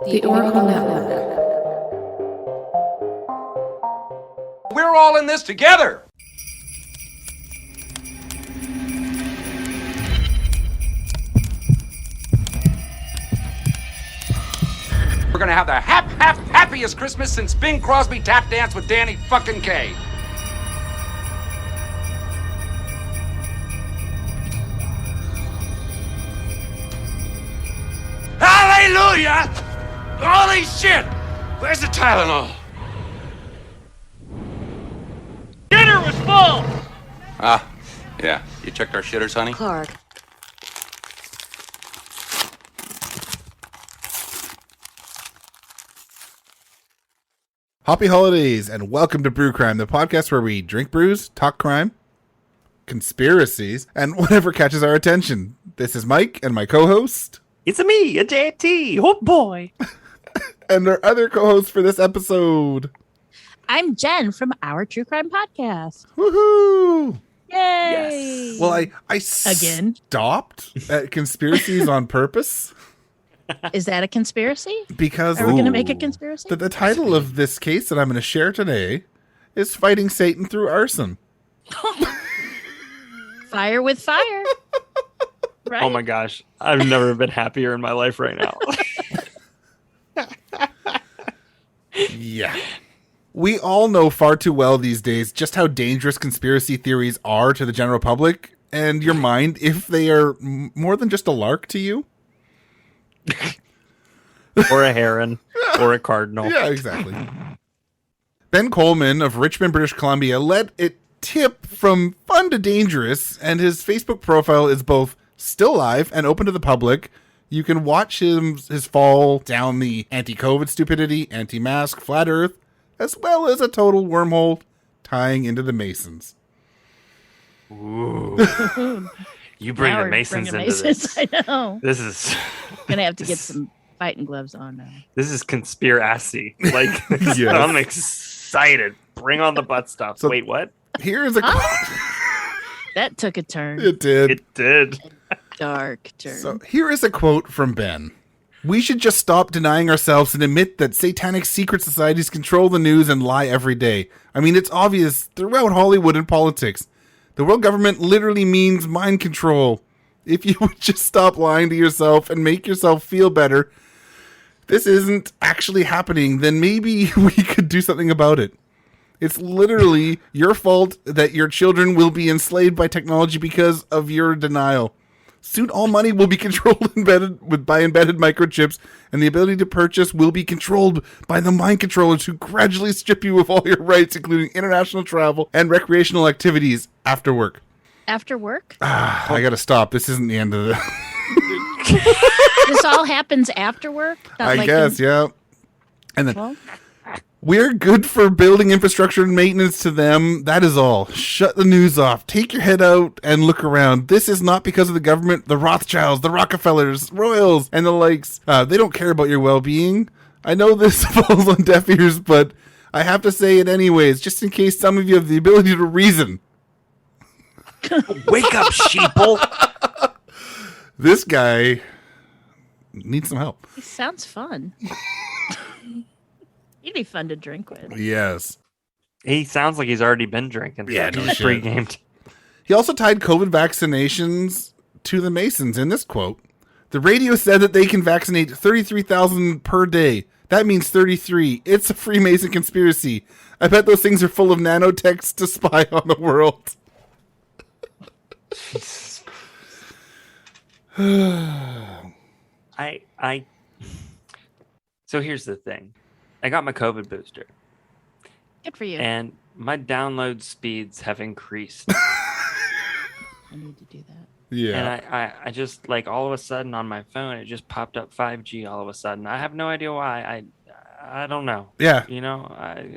The Oracle Network. We're all in this together. We're gonna have the happiest Christmas since Bing Crosby tap danced with Danny fucking Kaye. Hallelujah! Holy shit! Where's the Tylenol? Dinner was full! Yeah. You checked our shitters, honey? Clark. Happy holidays and welcome to Brew Crime, the podcast where we drink brews, talk crime, conspiracies, and whatever catches our attention. This is Mike and my co-host. It's me, a JT. Oh boy. And our other co-host for this episode. I'm Jen from Our True Crime Podcast. Woohoo! Yay! Yes. Well, I Again? stopped at conspiracies on purpose Is that a conspiracy? because Are we going to make a conspiracy? the title of this case that I'm going to share today is Fighting Satan Through Arson. Fire with fire. Right? Oh my gosh. I've never been happier in my life right now. Yeah. We all know far too well these days just how dangerous conspiracy theories are to the general public and your mind if they are more than just a lark to you. Or a heron. Or a cardinal. Yeah, exactly. Ben Coleman of Richmond, British Columbia let it tip from fun to dangerous, and his Facebook profile is both still live and open to the public. You can watch his fall down the anti-COVID stupidity, anti-mask, flat earth, as well as a total wormhole tying into the Masons. Ooh. You bring Now the we're Masons bringing into Masons. this. I know. This is Going to have to get some fighting gloves on now. this is conspiracy. Like Yes. I'm excited. Bring on the butt stuff. So- Wait, what? Here is a That took a turn. It did. It did. Dark turn. So here is a quote from Ben. We should just stop denying ourselves and admit that satanic secret societies control the news and lie every day. I mean, it's obvious throughout Hollywood and politics. The world government literally means mind control. If you would just stop lying to yourself and make yourself feel better, this isn't actually happening, then maybe we could do something about it. It's literally your fault that your children will be enslaved by technology because of your denial. Soon all money will be controlled by embedded microchips, and the ability to purchase will be controlled by the mind controllers who gradually strip you of all your rights, including international travel and recreational activities after work. After work? I gotta stop. This isn't the end of the... This all happens after work? Not I like guess, yeah. And then... Well, We're good for building infrastructure and maintenance to them. That is all. Shut the news off. Take your head out and look around. This is not because of the government, the Rothschilds, the Rockefellers, Royals, and the likes. They don't care about your well-being. I know this falls on deaf ears, but I have to say it anyways, just in case some of you have the ability to reason. Wake up, sheeple. This guy needs some help. it sounds fun. He'd be fun to drink with. Yes. He sounds like he's already been drinking. Yeah, no He's shit. pre-gamed. He also tied COVID vaccinations to the Masons in this quote. The radio said that they can vaccinate 33,000 per day. That means 33. It's a Freemason conspiracy. I bet those things are full of nanotechs to spy on the world. So here's the thing. I got my COVID booster. Good for you. And my download speeds have increased. I need to do that. Yeah. And I just, like, all of a sudden on my phone, it just popped up 5G all of a sudden. I have no idea why. I don't know. Yeah. You know,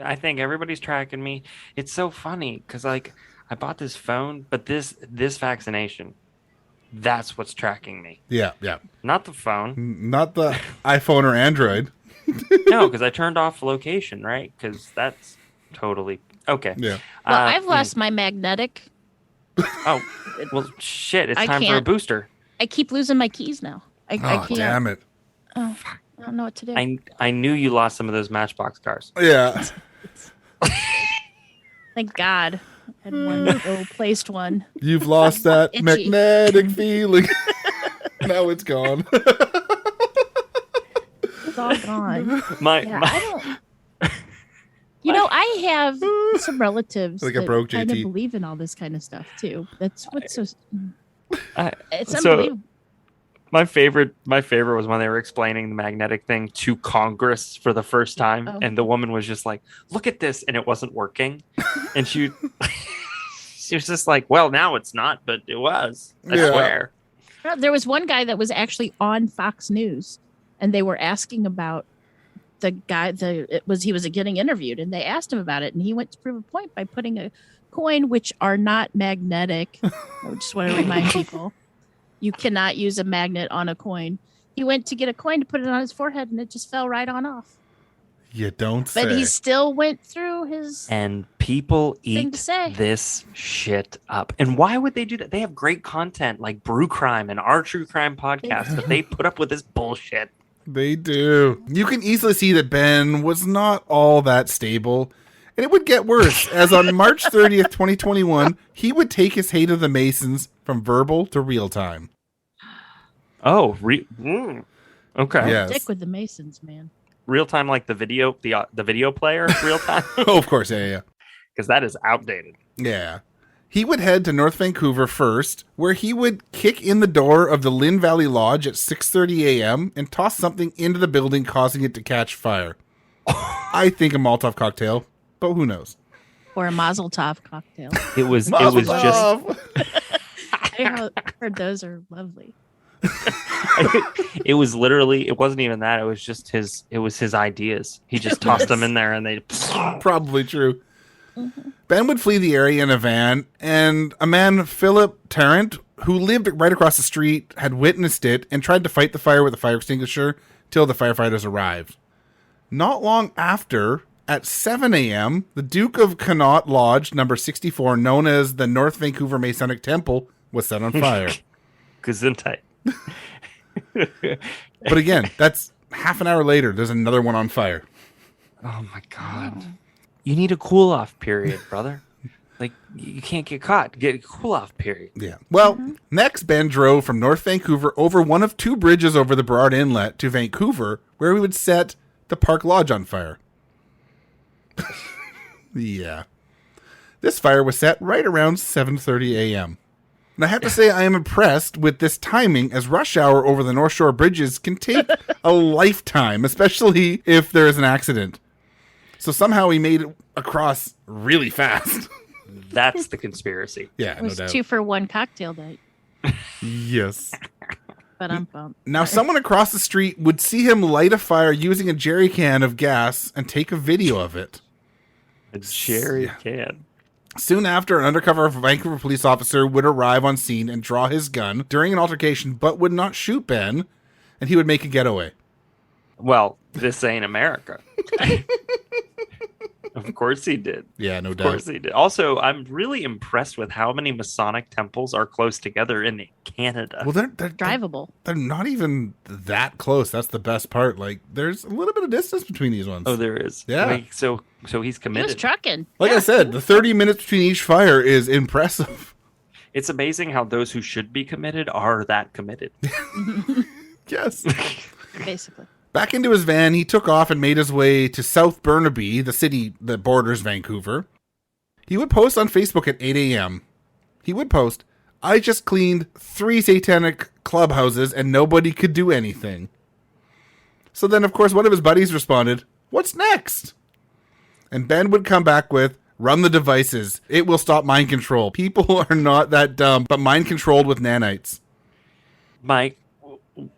I think everybody's tracking me. It's so funny because, like, I bought this phone, but this vaccination, that's what's tracking me. Yeah. Yeah. Not the phone. Not the iPhone or Android. No, because I turned off location, right? Because that's totally okay. Yeah. Well, I've lost my magnetic. Oh, well, shit! It's I time for a can't- booster. I keep losing my keys now. I Oh, can't. damn it. Oh, I don't know what to do. I knew you lost some of those Matchbox cars. Yeah. Thank God. I had one placed one. You've lost that Itchy. magnetic feeling. Now it's gone. It's all gone. My, Yeah, my I don't. You know, I have some relatives Like a that broke kind of JT. believe in all this kind of stuff too. That's what's so. It's so- unbelievable. my favorite was when they were explaining the magnetic thing to Congress for the first time, Oh. and the woman was just like, "Look at this," and it wasn't working, and she was just like, "Well, now it's not, but it was. I Yeah. swear." No, there was one guy that was actually on Fox News, and they were asking about the guy. He was getting interviewed, and they asked him about it, and he went to prove a point by putting a coin, which are not magnetic. I just want to remind people, you cannot use a magnet on a coin. He went to get a coin to put it on his forehead, and it just fell right on off. You don't say. But he still went through his. And people Thing to eat say. this shit up. And why would they do that? They have great content like Brew Crime and our True Crime podcast, but they put up with this bullshit. They do. You can easily see that Ben was not all that stable. And it would get worse, as on March 30th, 2021, he would take his hate of the Masons from verbal to real time. Oh, okay. Yes. Dick with the Masons, man. Real time, like the video player, real time, Oh, of course, yeah. because that is outdated. Yeah. He would head to North Vancouver first, where he would kick in the door of the Lynn Valley Lodge at 6:30 a.m. and toss something into the building, causing it to catch fire. I think a Molotov cocktail, but who knows? Or a Mazel Tov cocktail. It was Mazel just tov. I heard those are lovely. it was literally, it wasn't even that, it was just his ideas. He just tossed them in there and they Probably true. Ben would flee the area in a van, and a man, Philip Tarrant, who lived right across the street, had witnessed it and tried to fight the fire with a fire extinguisher till the firefighters arrived. Not long after, at 7 a.m., the Duke of Connaught Lodge, number 64, known as the North Vancouver Masonic Temple, was set on fire. Gesundheit. But again, that's half an hour later, there's another one on fire. Oh my god. You need a cool off period, brother. Like, you can't get caught. Get a cool off period. Yeah. Well, next, Ben drove from North Vancouver over one of two bridges over the Burrard Inlet to Vancouver, where we would set the Park Lodge on fire. Yeah. This fire was set right around 7:30 a.m. And I have to say I am impressed with this timing, as rush hour over the North Shore bridges can take a lifetime, especially if there is an accident. So somehow he made it across really fast. That's the conspiracy. Yeah, It no was doubt. 2-for-1 cocktail night. Yes. But I'm pumped. Now, someone across the street would see him light a fire using a jerry can of gas and take a video of it. A cherry can. Soon after, an undercover Vancouver police officer would arrive on scene and draw his gun during an altercation, but would not shoot Ben, and he would make a getaway. Well, this ain't America. Of course he did. Yeah, no Of doubt. course he did. Also, I'm really impressed with how many Masonic temples are close together in Canada. Well, they're Drivable. they're not even that close. That's the best part. Like, there's a little bit of distance between these ones. Oh, there is. Yeah. Like, so he's He was committed. trucking. Like I said, the 30 minutes between each fire is impressive. It's amazing how those who should be committed are that committed. Yes. Basically. Back into his van, he took off and made his way to South Burnaby, the city that borders Vancouver. He would post on Facebook at 8 a.m. He would post, "I just cleaned 3 satanic clubhouses and nobody could do anything." So then, of course, one of his buddies responded, "What's next?" And Ben would come back with, "Run the devices. It will stop mind control. People are not that dumb, but mind controlled with nanites." Mike,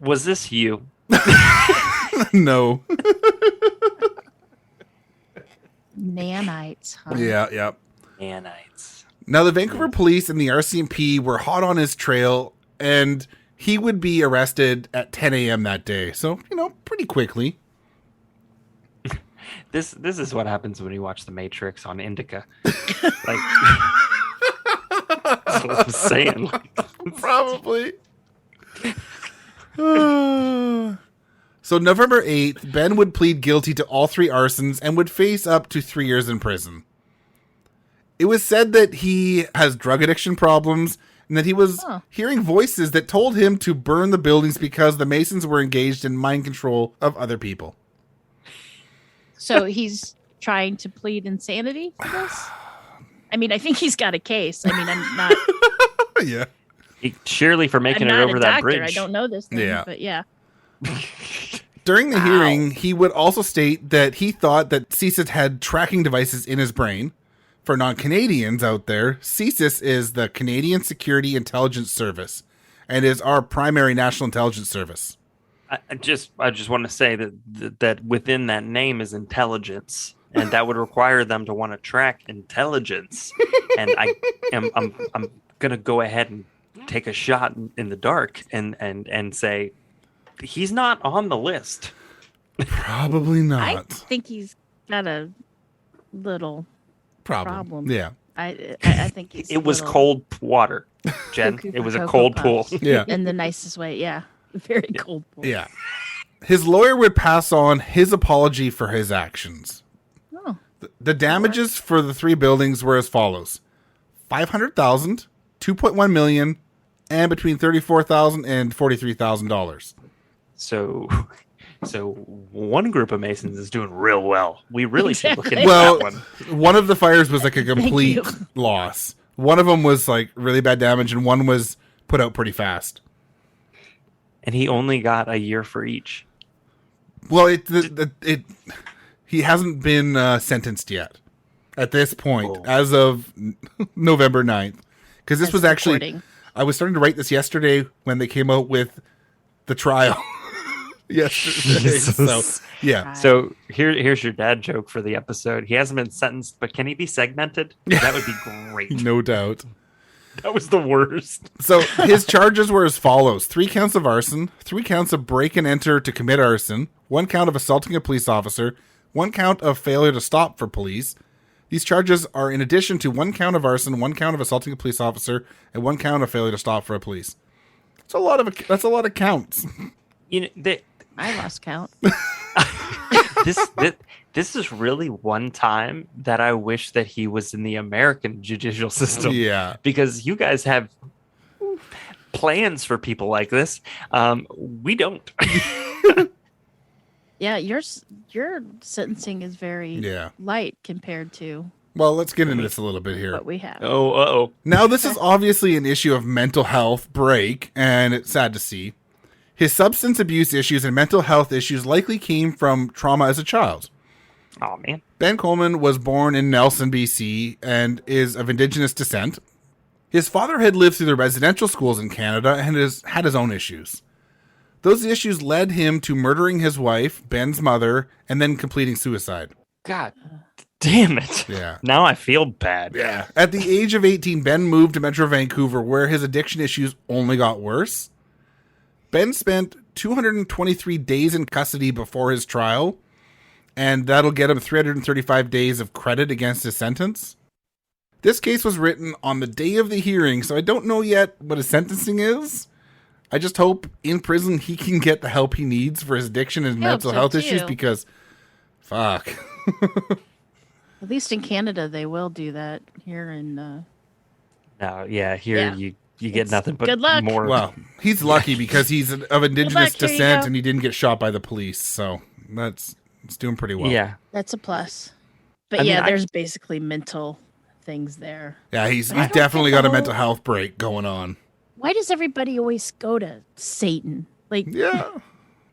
was this you? No. Nanites, huh? Yeah. Nanites. Now, the Vancouver police and the RCMP were hot on his trail, and he would be arrested at 10 a.m. that day. So, pretty quickly. This is what happens when you watch The Matrix on Indica. Like, that's what I'm saying. Like, Probably. So November 8th, Ben would plead guilty to all 3 arsons and would face up to 3 years in prison. It was said that he has drug addiction problems and that he was hearing voices that told him to burn the buildings because the Masons were engaged in mind control of other people. So he's trying to plead insanity for this? I mean, I think he's got a case. I mean, I'm not... Yeah. Surely for making I'm it not over a that doctor. bridge. I don't know this thing, Yeah. but yeah. During the hearing, he would also state that he thought that CSIS had tracking devices in his brain. For non-Canadians out there, CSIS is the Canadian Security Intelligence Service and is our primary national intelligence service. I just want to say that within that name is intelligence, and that would require them to want to track intelligence. And I'm gonna go ahead and take a shot in the dark and say he's not on the list. Probably not. I think he's got a little problem. Yeah. I think he's. It was cold water, Jen. Cuckoo It was for a Cocoa cold pool. Puffs. Yeah. In the nicest way, yeah. Very cold pool. Yeah. His lawyer would pass on his apology for his actions. Oh. The damages for the 3 buildings were as follows: $500,000, $2.1 million, and between $34,000 and $43,000. So one group of Masons is doing real well. We really should look into Well, that one. one of the fires was like a complete you. loss. One of them was like really bad damage, and one was put out pretty fast. And he only got a year for each. Well, he hasn't been sentenced yet at this point, Oh. as of November 9th. Because this As was of actually, recording. I was starting to write this yesterday when they came out with the trial. Yesterday. So, yeah. So here's your dad joke for the episode. He hasn't been sentenced, but can he be segmented? That would be great. No doubt. That was the worst. So his charges were as follows: 3 counts of arson, 3 counts of break and enter to commit arson, 1 count of assaulting a police officer, 1 count of failure to stop for police. These charges are in addition to 1 count of arson, 1 count of assaulting a police officer, and 1 count of failure to stop for a police. That's a lot of counts. You know, I lost count. this is really one time that I wish that he was in the American judicial system. Yeah. Because you guys have plans for people like this. We don't. Yeah, your sentencing is very light compared to Well, let's get into this a little bit here. what we have. Oh, uh-oh. Now, this is obviously an issue of mental health break, and it's sad to see. His substance abuse issues and mental health issues likely came from trauma as a child. Oh, man. Ben Coleman was born in Nelson, BC, and is of Indigenous descent. His father had lived through the residential schools in Canada and had his own issues. Those issues led him to murdering his wife, Ben's mother, and then completing suicide. God damn it. Yeah. Now I feel bad. Yeah. At the age of 18, Ben moved to Metro Vancouver, where his addiction issues only got worse. Ben spent 223 days in custody before his trial, and that'll get him 335 days of credit against his sentence. This case was written on the day of the hearing, so I don't know yet what his sentencing is. I just hope in prison he can get the help he needs for his addiction and mental health issues, because fuck. At least in Canada, they will do that. Here in No, yeah, here Yeah. you get It's nothing but good luck. more. Well, he's lucky because he's of Indigenous luck, here you descent go. and he didn't get shot by the police, so it's doing pretty well. Yeah. that's a plus. But I mean, yeah, I- there's basically mental things there. Yeah, he's I don't definitely get got the a mental whole- health break going on. Why does everybody always go to Satan? Like, Yeah.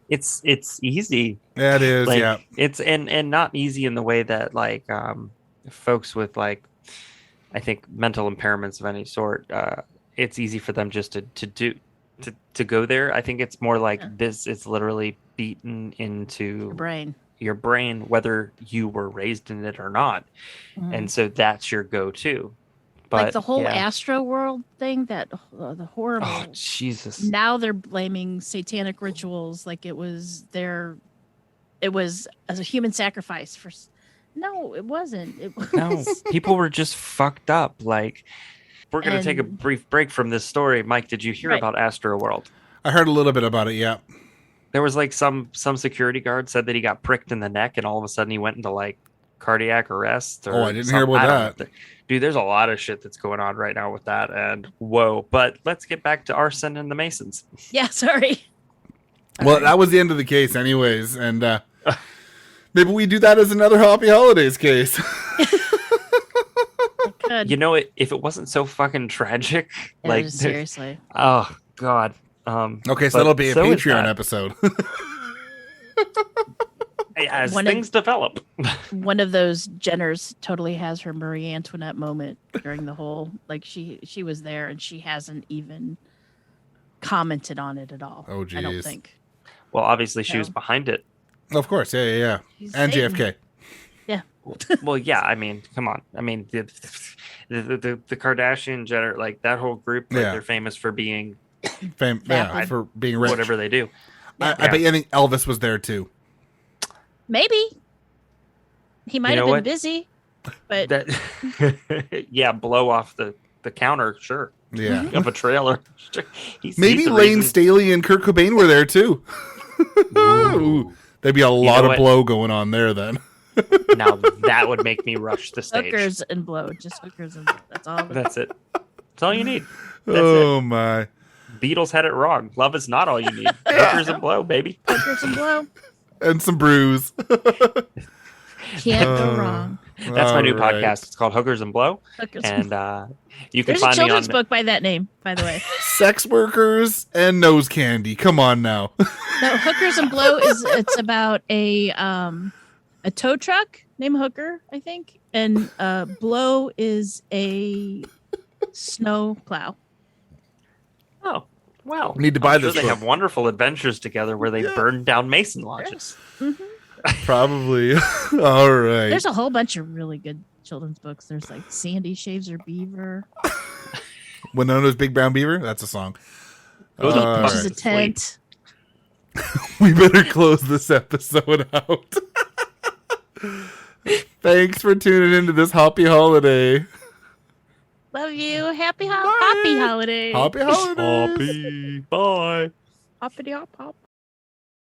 It's easy. That is, Like, yeah. It's and not easy in the way that like folks with like I think mental impairments of any sort, it's easy for them just to go there. I think it's more like this is literally beaten into your brain. whether you were raised in it or not. And so that's your go-to. But Like the whole yeah. Astro World thing, that the horrible. Oh Jesus. Now they're blaming satanic rituals like it was as a human sacrifice for. No, it wasn't. It was. No, people were just fucked up. Like, we're going to take a brief break from this story. Mike, did you hear Right. about Astro World? I heard a little bit about it, yeah. There was like some security guard said that he got pricked in the neck, and all of a sudden he went into like cardiac arrest. Or Oh, I didn't hear about I don't that. know. Dude, there's a lot of shit that's going on right now with that, and whoa. But let's get back to Arson and the Masons. Yeah, sorry. Well, that was the end of the case, anyways, and maybe we do that as another Happy Holidays case. Good. You know, if it wasn't so fucking tragic, Yeah, like just seriously. oh god. Okay, so but that'll be a so is Patreon that. episode. As One of- things develop. One of those Jenners totally has her Marie Antoinette moment during the whole, like she was there and she hasn't even commented on it at all. Oh, I don't geez. think. Well, obviously she was No. behind it. Of course, yeah. She's And Satan. JFK. Yeah. Well, yeah. I mean, come on. I mean, the Kardashian Jenner, like that whole group, like, Yeah. they're famous for being Vapid. For being rich. whatever they do. I bet you think Elvis was there too. Maybe. He might You have know been what? busy, but That, yeah, blow off the counter, sure. Yeah. Of a trailer. Sure. He's Maybe the Lane reason- Staley and Kurt Cobain were there too. Ooh, there'd be a lot of what? blow going on there then. Now that would make me rush the stage. hookers and blow. Just hookers and blow. That's all. That's it. That's all you need. That's Oh my. it. Beatles had it wrong. Love is not all you need. Hookers and blow, baby. Hookers and blow. And some brews. Can't go wrong. That's my new All right. podcast. It's called Hookers and Blow. Hookers And you can There's a find me on children's book by that name, by the way. Sex workers and nose candy. Come on now. No, Hookers and Blow it's about a tow truck named Hooker, I think, and Blow is a snow plow. Oh, well. Need to buy I'm sure this They book. have wonderful adventures together where they Yeah. burn down Mason lodges. Probably. All right. There's a whole bunch of really good children's books. There's like Sandy Shaves Her Beaver, Winona's Big Brown Beaver. That's a song. Those Kate are All Pushes right. a Tent. We better close this episode out. Thanks for tuning into this happy holiday. Love you. Happy holiday. Happy holidays. Happy. Bye. Hoppity hop hop.